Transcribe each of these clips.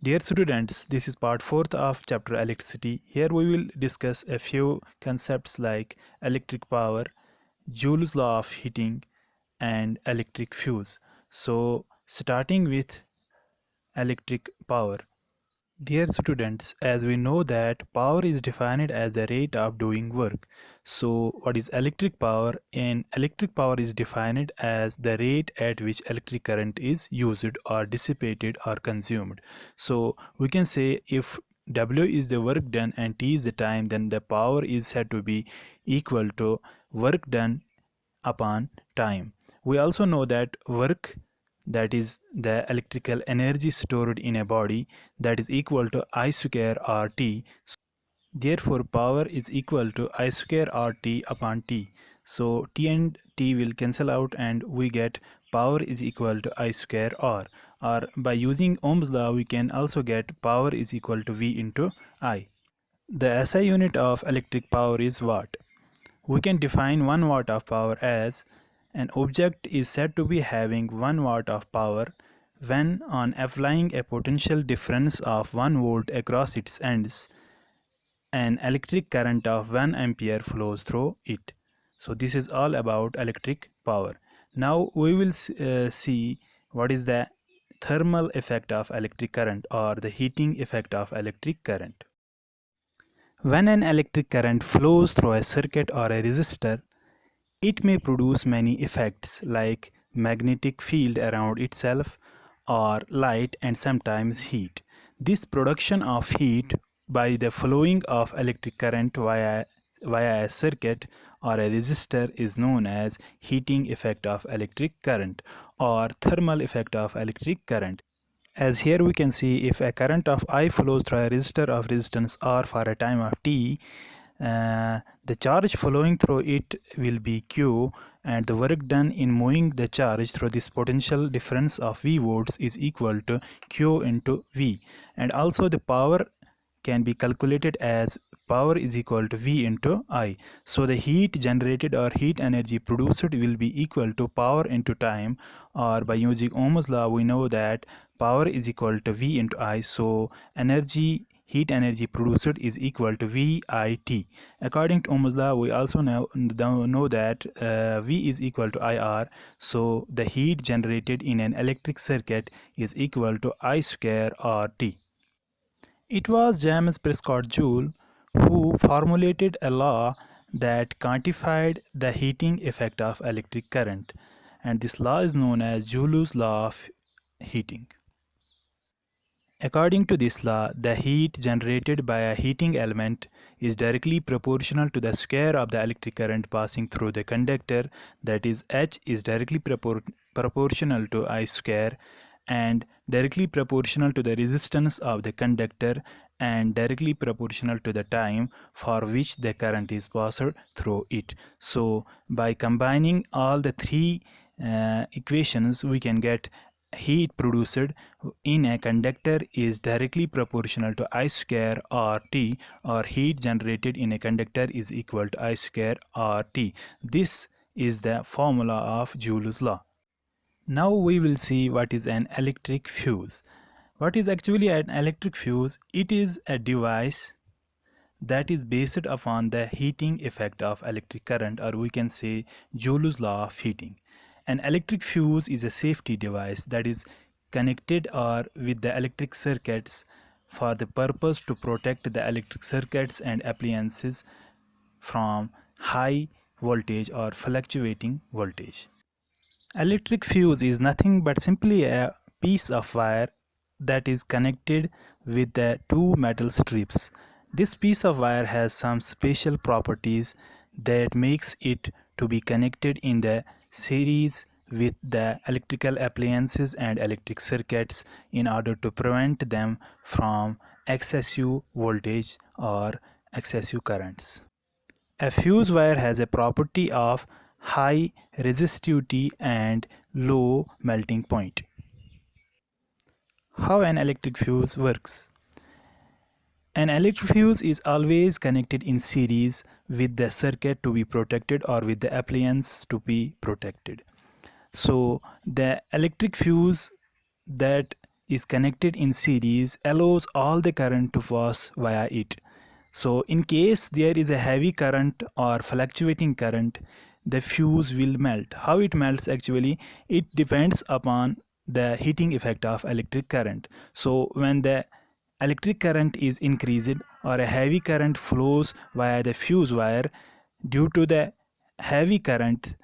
Dear students, this is part 4th of chapter electricity. Here we will discuss a few concepts like electric power, Joule's law of heating, and electric fuse. So, starting with electric power. Dear students, as we know that power is defined as the rate of doing work. So, what is electric power? In electric power is defined as the rate at which electric current is used or dissipated or consumed. So, we can say if W is the work done and T is the time, then the power is said to be equal to work done upon time. We also know that work, that is the electrical energy stored in a body, that is equal to I square RT. Therefore, power is equal to I square RT upon T. So T and T will cancel out and we get power is equal to I square R. Or by using Ohm's law, we can also get power is equal to V into I. The SI unit of electric power is watt. We can define 1 watt of power as an object is said to be having 1 watt of power when on applying a potential difference of 1 volt across its ends, an electric current of 1 ampere flows through it. So this is all about electric power. Now we will see what is the thermal effect of electric current or the heating effect of electric current. When an electric current flows through a circuit or a resistor, it may produce many effects like magnetic field around itself or light and sometimes heat. This production of heat by the flowing of electric current via a circuit or a resistor is known as heating effect of electric current or thermal effect of electric current. As here we can see, if a current of I flows through a resistor of resistance R for a time of t, the charge flowing through it will be Q, and the work done in moving the charge through this potential difference of V volts is equal to Q into V. And also the power can be calculated as power is equal to V into I. So the heat generated or heat energy produced will be equal to power into time, or by using Ohm's law we know that power is equal to V into I. So heat energy produced is equal to VIT. According to Ohm's law, we also know that V is equal to IR. So the heat generated in an electric circuit is equal to I square RT. It was James Prescott Joule who formulated a law that quantified the heating effect of electric current, and this law is known as Joule's law of heating. According to this law, the heat generated by a heating element is directly proportional to the square of the electric current passing through the conductor, that is H is directly proportional to I square, and directly proportional to the resistance of the conductor, and directly proportional to the time for which the current is passed through it. So by combining all the three equations, we can get heat produced in a conductor is directly proportional to I square RT, or heat generated in a conductor is equal to I square RT. This is the formula of Joule's law. Now we will see what is an electric fuse. What is actually an electric fuse? It is a device that is based upon the heating effect of electric current, or we can say Joule's law of heating. An electric fuse is a safety device that is connected or with the electric circuits for the purpose to protect the electric circuits and appliances from high voltage or fluctuating voltage. Electric fuse is nothing but simply a piece of wire that is connected with the two metal strips. This piece of wire has some special properties that makes it to be connected in the series with the electrical appliances and electric circuits in order to prevent them from excessive voltage or excessive currents. A fuse wire has a property of high resistivity and low melting point. How an electric fuse works? An electric fuse is always connected in series with the circuit to be protected or with the appliance to be protected. So the electric fuse that is connected in series allows all the current to pass via it. So in case there is a heavy current or fluctuating current, the fuse will melt. How it melts actually, it depends upon the heating effect of electric current. So when the electric current is increased or a heavy current flows via the fuse wire, due to the heavy current,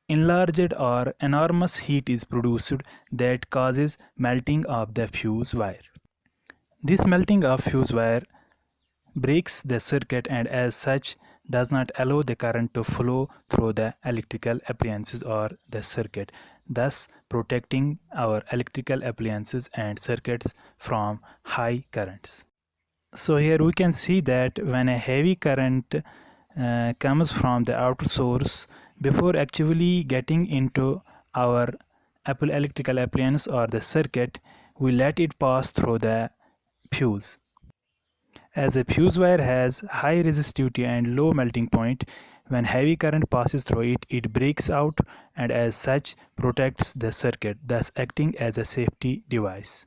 enlarged or enormous heat is produced that causes melting of the fuse wire. This melting of fuse wire breaks the circuit and as such does not allow the current to flow through the electrical appliances or the circuit, thus protecting our electrical appliances and circuits from high currents. So here we can see that when a heavy current comes from the outer source, before actually getting into our electrical appliance or the circuit, we let it pass through the fuse. As a fuse wire has high resistivity and low melting point, when heavy current passes through it, it breaks out and as such protects the circuit, thus acting as a safety device.